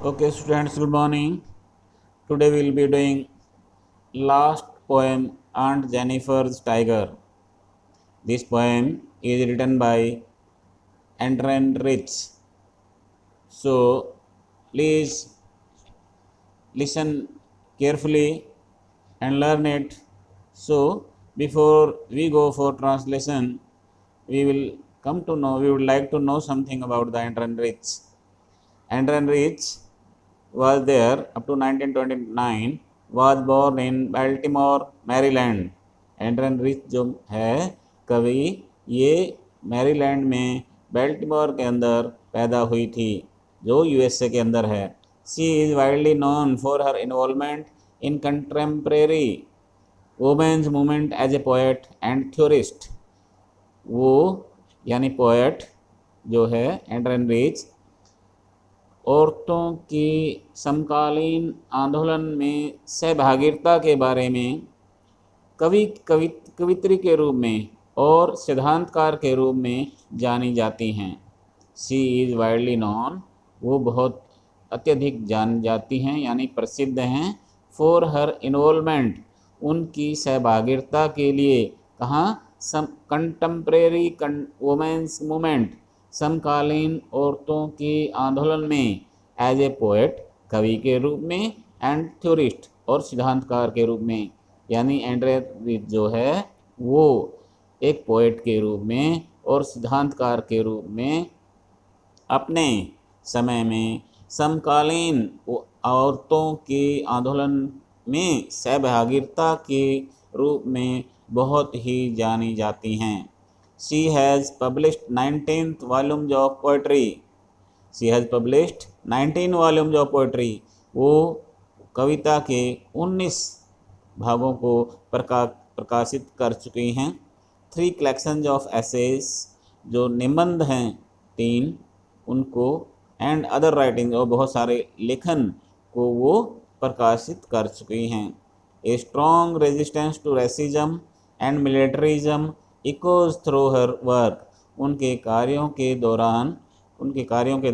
Okay, students, good morning. Today we will be doing last poem Aunt Jennifer's Tiger. This poem is written by Andren Rich. So please listen carefully and learn it. So before we go for translation, we would like to know something about the Andren Rich. Andren Rich was there up to 1929, was born in Baltimore, Maryland. Adrienne Rich जो है कवि, ये Maryland में बेल्टिमोर के अंदर पैदा हुई थी, जो यूएसए के अंदर है. She is widely known for her involvement in contemporary women's movement as a poet and theorist. वो यानी पोएट जो है एंड्रन रिच औरतों की समकालीन आंदोलन में सहभागिता के बारे में कवित्री के रूप में और सिद्धांतकार के रूप में जानी जाती हैं. शी इज़ वाइडली नोन, वो बहुत अत्यधिक जान जाती हैं यानी प्रसिद्ध हैं. फॉर हर इन्वॉल्वमेंट, उनकी सहभागिता के लिए. कहाँ? कंटेम्प्रेरी वुमेन्स मूवमेंट, समकालीन औरतों के आंदोलन में. एज ए पोएट, कवि के रूप में. एंड थ्योरिस्ट, और सिद्धांतकार के रूप में. यानी एंड्रे रिच जो है वो एक पोएट के रूप में और सिद्धांतकार के रूप में अपने समय में समकालीन औरतों के आंदोलन में सहभागिता के रूप में बहुत ही जानी जाती हैं. She has published 19 volumes of poetry. She has published 19 volumes of poetry. वो कविता के 19 भागों को प्रकाशित कर चुकी हैं. 3 कलेक्शंस ऑफ एसेज, जो निबंध हैं 3 उनको. एंड अदर राइटिंग, और बहुत सारे लेखन को वो प्रकाशित कर चुकी हैं. A strong resistance to racism and militarism echoes through her work. उनके कार्यों के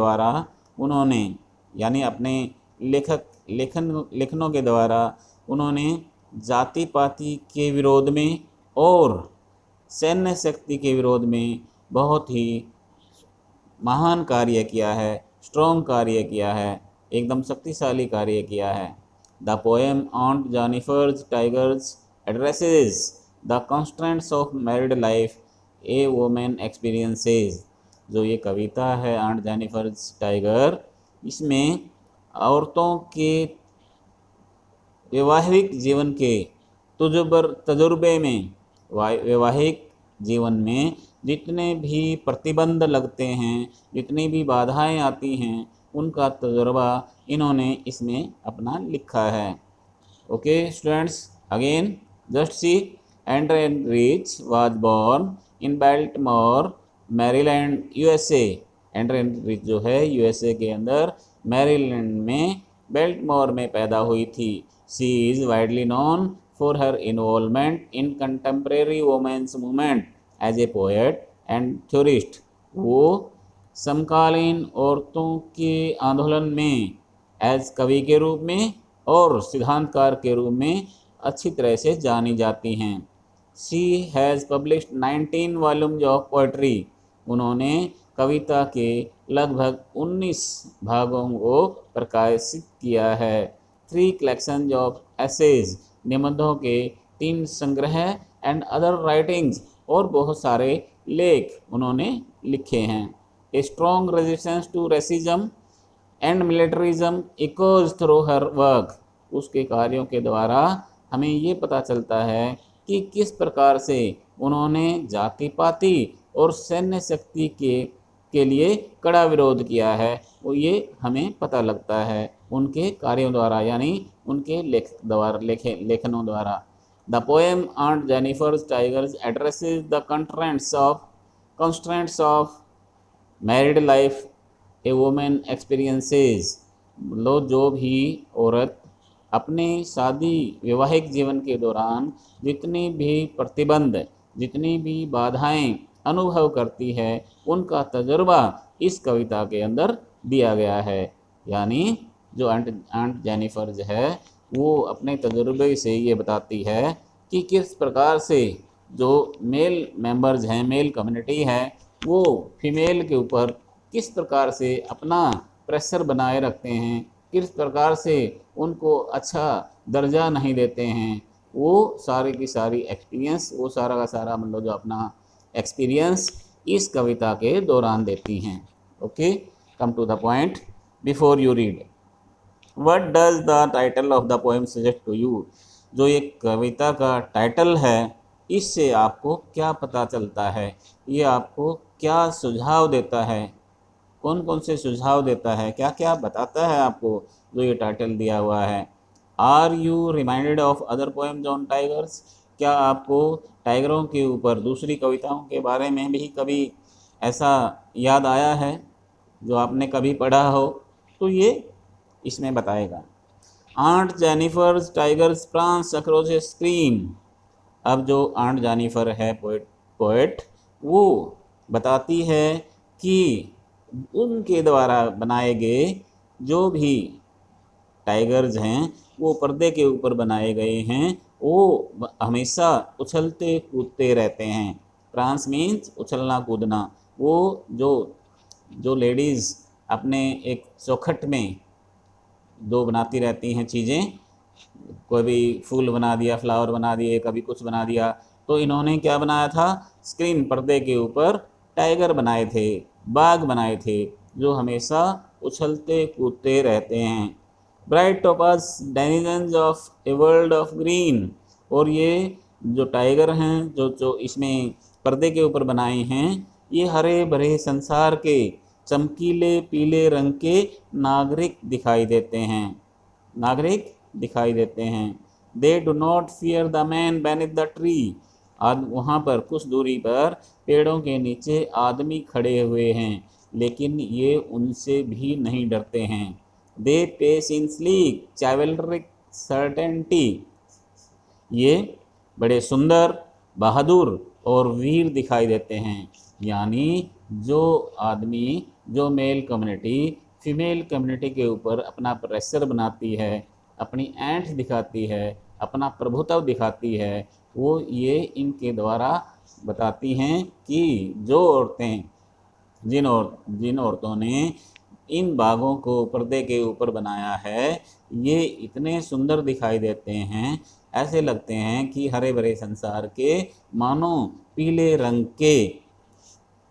द्वारा उन्होंने, यानी अपने लेखनों के द्वारा उन्होंने जाति पाति के विरोध में और सैन्य शक्ति के विरोध में बहुत ही महान कार्य किया है, स्ट्रॉन्ग कार्य किया है, एकदम शक्तिशाली कार्य किया है. The poem on Jennifer's tigers addresses the constants of married life a women experiences. जो ये कविता है आंट जेनिफर्स टाइगर, इसमें औरतों के वैवाहिक जीवन के तजुर्बे में, वैवाहिक जीवन में जितने भी प्रतिबंध लगते हैं, जितनी भी बाधाएं आती हैं, उनका तजुर्बा इन्होंने इसमें अपना लिखा है. Okay students, again just see. Adrienne Rich was born in Baltimore, Maryland, USA. Adrienne Rich जो है यूएसए के अंदर मैरीलैंड में बेल्टिमोर में पैदा हुई थी. She is widely known for her involvement in contemporary women's movement as a poet and theorist. वो समकालीन औरतों के आंदोलन में एज कवि के रूप में और सिद्धांतकार के रूप में अच्छी तरह से जानी जाती हैं. She has published 19 volumes of poetry. उन्होंने कविता के लगभग 19 भागों को प्रकाशित किया है. 3 कलेक्शंस ऑफ एसेज, निबंधों के 3 संग्रह. एंड अदर राइटिंग्स, और बहुत सारे लेख उन्होंने लिखे हैं. A strong resistance to racism and militarism echoes through her work. उसके कार्यों के द्वारा हमें ये पता चलता है कि किस प्रकार से उन्होंने जाति पाति और सैन्य शक्ति के लिए कड़ा विरोध किया है, वो ये हमें पता लगता है उनके कार्यों द्वारा, यानी उनके लेखनों द्वारा. The poem on Jennifer's tigers addresses the constraints of married life a women experiences. जो भी औरत अपने शादी वैवाहिक जीवन के दौरान जितनी भी प्रतिबंध, जितनी भी बाधाएं अनुभव करती है, उनका तजुर्बा इस कविता के अंदर दिया गया है. यानी जो आंट जेनिफर जो है वो अपने तजुर्बे से ये बताती है कि किस प्रकार से जो मेल मेंबर्स हैं, मेल कम्युनिटी है, वो फीमेल के ऊपर किस प्रकार से अपना प्रेशर बनाए रखते हैं, किस प्रकार से उनको अच्छा दर्जा नहीं देते हैं, वो सारी की सारी एक्सपीरियंस, वो सारा का सारा मतलब जो अपना एक्सपीरियंस इस कविता के दौरान देती हैं। Okay, come to the point before you read. What does the title of the poem suggest to you? जो ये कविता का टाइटल है, इससे आपको क्या पता चलता है, ये आपको क्या सुझाव देता है, कौन कौन से सुझाव देता है, क्या क्या बताता है आपको जो ये टाइटल दिया हुआ है। Are you reminded of other poems on tigers? क्या आपको टाइगरों के ऊपर दूसरी कविताओं के बारे में भी कभी ऐसा याद आया है जो आपने कभी पढ़ा हो? तो ये इसमें बताएगा। Aunt Jennifer's tigers prance across a screen. अब जो आंट जेनिफर है पोएट वो बताती है कि उनके द्वारा बनाए गए जो भी टाइगर्स हैं वो पर्दे के ऊपर बनाए गए हैं, वो हमेशा उछलते कूदते रहते हैं। प्रांस मीन्स उछलना कूदना। वो जो जो लेडीज़ अपने एक चौखट में जो बनाती रहती हैं चीज़ें, कोई भी फूल बना दिया, फ्लावर बना दिए, कभी कुछ बना दिया, तो इन्होंने क्या बनाया था, स्क्रीन पर्दे के ऊपर टाइगर बनाए थे, बाघ बनाए थे, जो हमेशा उछलते कूदते रहते हैं। Bright topaz denizens of a world of green. और ये जो टाइगर हैं जो जो इसमें पर्दे के ऊपर बनाए हैं, ये हरे भरे संसार के चमकीले पीले रंग के नागरिक दिखाई देते हैं, नागरिक दिखाई देते हैं। They do not fear the man beneath the tree. आज वहाँ पर कुछ दूरी पर पेड़ों के नीचे आदमी खड़े हुए हैं, लेकिन ये उनसे भी नहीं डरते हैं। They pace in sleek chivalric certainty. ये बड़े सुंदर, बहादुर और वीर दिखाई देते हैं। यानी जो आदमी, जो मेल कम्युनिटी फीमेल कम्युनिटी के ऊपर अपना प्रेशर बनाती है, अपनी ऐंठ दिखाती है, अपना प्रभुत्व दिखाती है, वो ये इनके द्वारा बताती हैं कि जो औरतें, जिन औरतों ने इन बागों को पर्दे के ऊपर बनाया है, ये इतने सुंदर दिखाई देते हैं, ऐसे लगते हैं कि हरे भरे संसार के मानो पीले रंग के,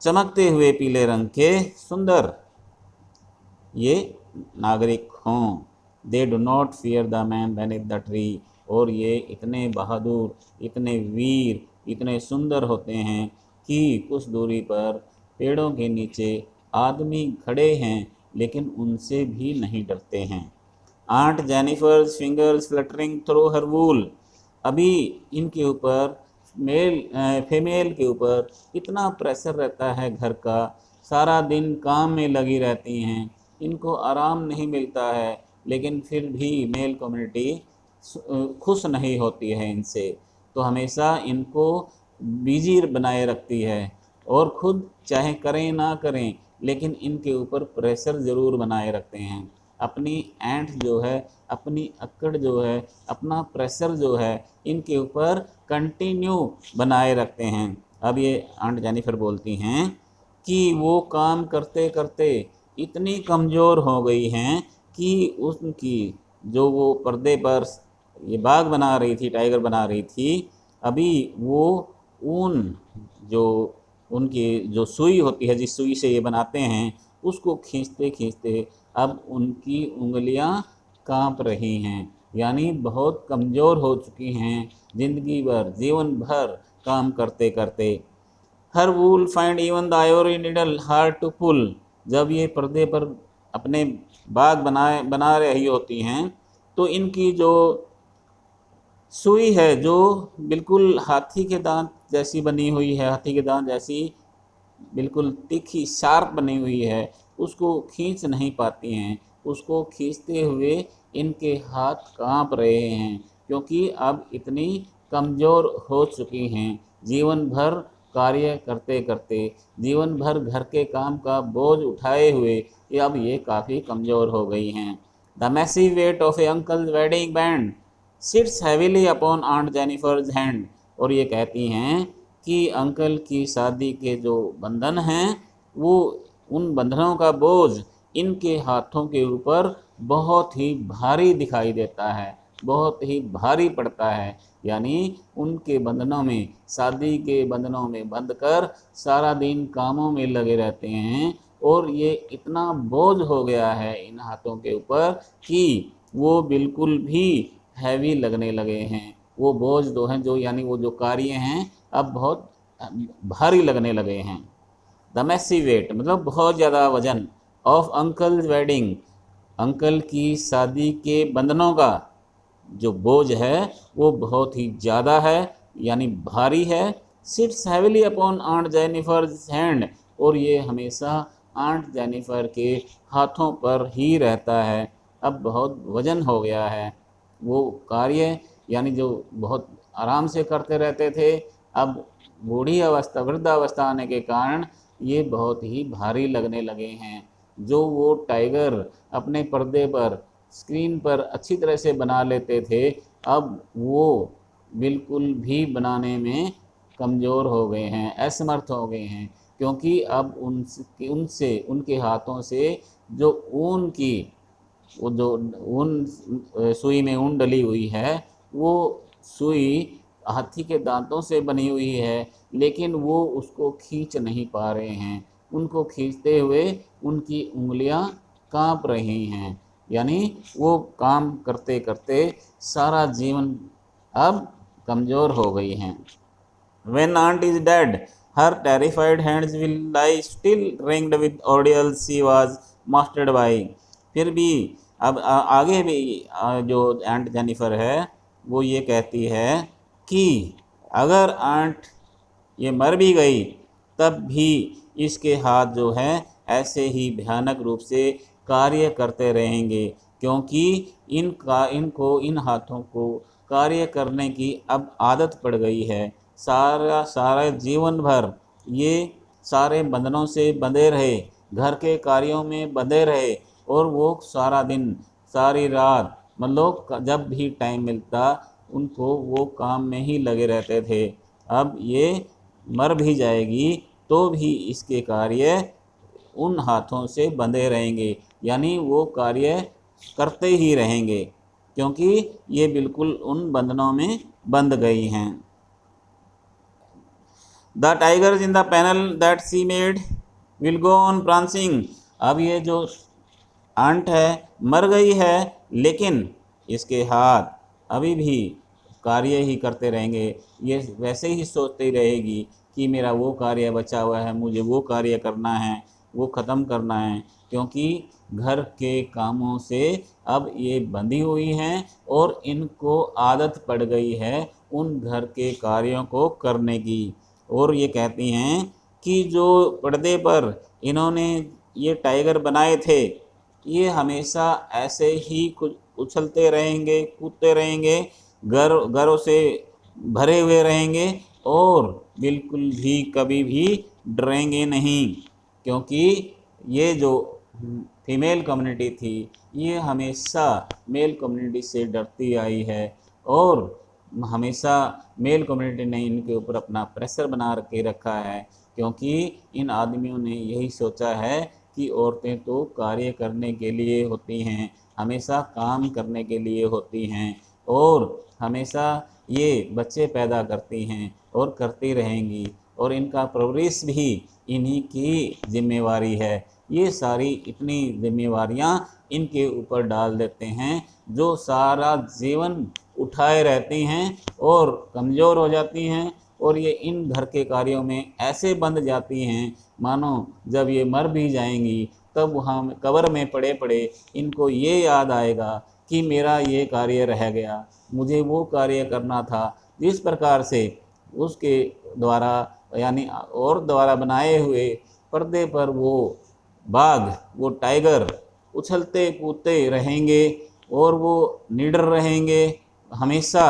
चमकते हुए पीले रंग के सुंदर ये नागरिक हों। They do not fear the man beneath the tree. और ये इतने बहादुर, इतने वीर, इतने सुंदर होते हैं कि कुछ दूरी पर पेड़ों के नीचे आदमी खड़े हैं, लेकिन उनसे भी नहीं डरते हैं। Aunt Jennifer's fingers fluttering through her wool. अभी इनके ऊपर फीमेल के ऊपर इतना प्रेशर रहता है घर का, सारा दिन काम में लगी रहती हैं, इनको आराम नहीं मिलता है, लेकिन फिर भी मेल कम्युनिटी खुश नहीं होती है इनसे, तो हमेशा इनको बिजी बनाए रखती है, और खुद चाहे करें ना करें लेकिन इनके ऊपर प्रेशर ज़रूर बनाए रखते हैं। अपनी ऐंठ जो है, अपनी अक्कड़ जो है, अपना प्रेशर जो है इनके ऊपर कंटिन्यू बनाए रखते हैं। अब ये आंट जेनिफर बोलती हैं कि वो काम करते करते इतनी कमज़ोर हो गई हैं कि उनकी जो वो पर्दे पर ये बाघ बना रही थी, टाइगर बना रही थी, अभी वो ऊन जो उनकी जो सुई होती है, जिस सुई से ये बनाते हैं, उसको खींचते खींचते अब उनकी उंगलियां कांप रही हैं, यानी बहुत कमज़ोर हो चुकी हैं जिंदगी भर, जीवन भर काम करते करते। Her wool find even the ivory needle hard to pull. जब ये पर्दे पर अपने बाग बना रही होती हैं, तो इनकी जो सुई है, जो बिल्कुल हाथी के दांत जैसी बनी हुई है, हाथी के दांत जैसी बिल्कुल तीखी शार्प बनी हुई है, उसको खींच नहीं पाती हैं। उसको खींचते हुए इनके हाथ कांप रहे हैं, क्योंकि अब इतनी कमज़ोर हो चुकी हैं। जीवन भर कार्य करते करते, जीवन भर घर के काम का बोझ उठाए हुए अब ये काफ़ी कमज़ोर हो गई हैं। The massive weight of a uncle's wedding band sits heavily upon aunt Jennifer's hand. और ये कहती हैं कि अंकल की शादी के जो बंधन हैं वो उन बंधनों का बोझ इनके हाथों के ऊपर बहुत ही भारी दिखाई देता है, बहुत ही भारी पड़ता है। यानी उनके बंधनों में, शादी के बंधनों में बंधकर सारा दिन कामों में लगे रहते हैं और ये इतना बोझ हो गया है इन हाथों के ऊपर कि वो बिल्कुल भी हैवी लगने लगे हैं। वो बोझ जो हैं, जो यानी वो जो कार्य हैं अब बहुत भारी लगने लगे हैं। द मैसिव वेट मतलब बहुत ज़्यादा वजन ऑफ अंकल्स वेडिंग, अंकल की शादी के बंधनों का जो बोझ है वो बहुत ही ज़्यादा है, यानी भारी है। Sits heavily upon aunt Jennifer's hand, और ये हमेशा आंट जेनिफर के हाथों पर ही रहता है। अब बहुत वजन हो गया है। वो कार्य यानी जो बहुत आराम से करते रहते थे, अब बूढ़ी अवस्था, वृद्धावस्था आने के कारण ये बहुत ही भारी लगने लगे हैं। जो वो टाइगर अपने पर्दे पर, स्क्रीन पर अच्छी तरह से बना लेते थे, अब वो बिल्कुल भी बनाने में कमज़ोर हो गए हैं, असमर्थ हो गए हैं, क्योंकि अब उनसे उनके हाथों से जो ऊन की, वो जो ऊन, सुई में ऊन डली हुई है, वो सुई हाथी के दांतों से बनी हुई है, लेकिन वो उसको खींच नहीं पा रहे हैं। उनको खींचते हुए उनकी उंगलियां कांप रही हैं, यानी वो काम करते करते सारा जीवन अब कमज़ोर हो गई हैं। When aunt is dead, her terrified hands will lie still ringed with ordeals she was mastered by। फिर भी अब आगे भी जो आंट जेनिफर है वो ये कहती है कि अगर आंट ये मर भी गई तब भी इसके हाथ जो हैं ऐसे ही भयानक रूप से कार्य करते रहेंगे, क्योंकि इन हाथों को कार्य करने की अब आदत पड़ गई है। सारा जीवन भर ये सारे बंधनों से बंधे रहे, घर के कार्यों में बंधे रहे, और वो सारा दिन सारी रात मतलब जब भी टाइम मिलता उनको वो काम में ही लगे रहते थे। अब ये मर भी जाएगी तो भी इसके कार्य उन हाथों से बंधे रहेंगे, यानी वो कार्य करते ही रहेंगे, क्योंकि ये बिल्कुल उन बंधनों में बंध गई हैं। The tigers in the panel that C made will go on prancing. अब ये जो आंट है मर गई है, लेकिन इसके हाथ अभी भी कार्य ही करते रहेंगे। ये वैसे ही सोचती रहेगी कि मेरा वो कार्य बचा हुआ है, मुझे वो कार्य करना है, वो ख़त्म करना है, क्योंकि घर के कामों से अब ये बंधी हुई हैं और इनको आदत पड़ गई है उन घर के कार्यों को करने की। और ये कहती हैं कि जो पर्दे पर इन्होंने ये टाइगर बनाए थे, ये हमेशा ऐसे ही कुछ उछलते रहेंगे, कूदते रहेंगे, गरों से भरे हुए रहेंगे और बिल्कुल भी कभी भी डरेंगे नहीं, क्योंकि ये जो फीमेल कम्युनिटी थी ये हमेशा मेल कम्युनिटी से डरती आई है, और हमेशा मेल कम्युनिटी ने इनके ऊपर अपना प्रेशर बना के रखा है, क्योंकि इन आदमियों ने यही सोचा है कि औरतें तो कार्य करने के लिए होती हैं, हमेशा काम करने के लिए होती हैं, और हमेशा ये बच्चे पैदा करती हैं और करती रहेंगी, और इनका परवरिश भी इन्हीं की जिम्मेवारी है। ये सारी इतनी जिम्मेवारियां इनके ऊपर डाल देते हैं, जो सारा जीवन उठाए रहती हैं और कमज़ोर हो जाती हैं, और ये इन घर के कार्यों में ऐसे बंध जाती हैं मानो जब ये मर भी जाएंगी तब वहाँ कब्र में पड़े पड़े इनको ये याद आएगा कि मेरा ये कार्य रह गया, मुझे वो कार्य करना था। जिस प्रकार से उसके द्वारा यानी और द्वारा बनाए हुए पर्दे पर वो बाघ, वो टाइगर उछलते कूदते रहेंगे और वो निडर रहेंगे, हमेशा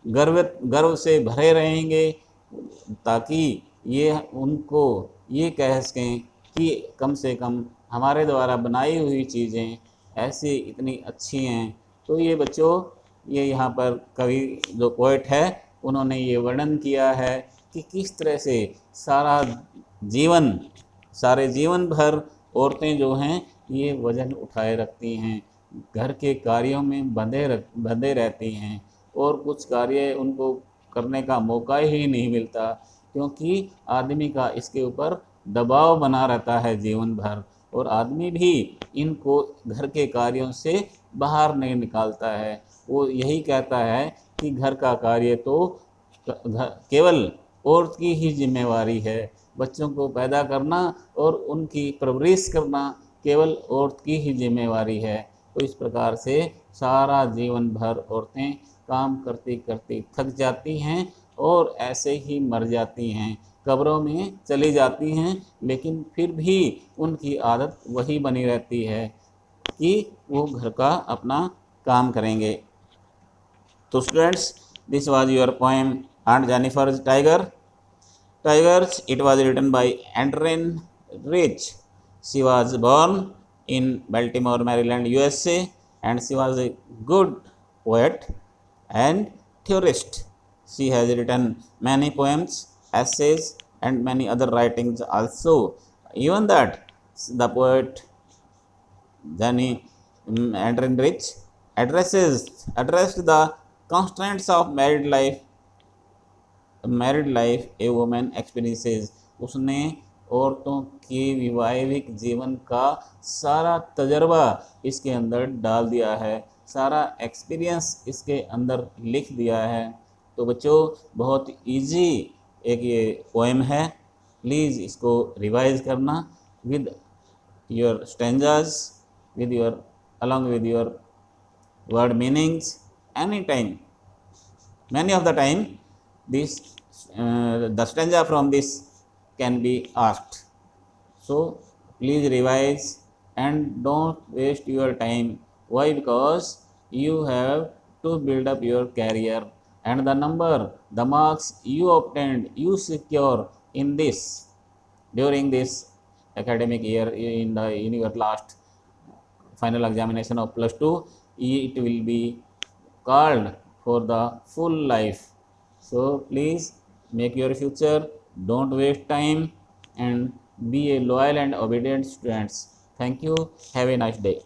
गर्व से भरे रहेंगे, ताकि ये उनको ये कह सकें कि कम से कम हमारे द्वारा बनाई हुई चीज़ें ऐसी इतनी अच्छी हैं। तो ये बच्चों, ये यहाँ पर कवि जो पोएट है उन्होंने ये वर्णन किया है कि किस तरह से जीवन सारे जीवन भर औरतें जो हैं ये वजन उठाए रखती हैं, घर के कार्यों में बंधे रहती हैं, और कुछ कार्य उनको करने का मौका ही नहीं मिलता, क्योंकि आदमी का इसके ऊपर दबाव बना रहता है जीवन भर, और आदमी भी इनको घर के कार्यों से बाहर नहीं निकालता है। वो यही कहता है कि घर का कार्य तो केवल औरत की ही जिम्मेवारी है, बच्चों को पैदा करना और उनकी परवरिश करना केवल औरत की ही जिम्मेवारी है। तो इस प्रकार से सारा जीवन भर औरतें काम करती करती थक जाती हैं और ऐसे ही मर जाती हैं, कब्रों में चली जाती हैं, लेकिन फिर भी उनकी आदत वही बनी रहती है कि वो घर का अपना काम करेंगे। तो students, this was your poem on Jennifer's tiger. Tigers. It was written by Andrea Rich. She was born in Baltimore, Maryland, USA, and she was a good poet and theorist. She has written many poems, essays, and many other writings also. Even that the poet Andrea Rich addressed the constraints of married life a woman experiences। उसने औरतों के वैवाहिक जीवन का सारा तजर्बा इसके अंदर डाल दिया है, सारा एक्सपीरियंस इसके अंदर लिख दिया है। तो बच्चों, बहुत इजी एक ये पोएम है, प्लीज़ इसको रिवाइज करना with your stanzas, with your along with your word meanings anytime. Many of the time this the stanza from this can be asked. So please revise and don't waste your time. Why? Because you have to build up your career, and the marks you obtained, you secure in this during this academic year in your last final examination of +2, it will be called for the full life. So please make your future, don't waste time, and be a loyal and obedient students. Thank you. Have a nice day.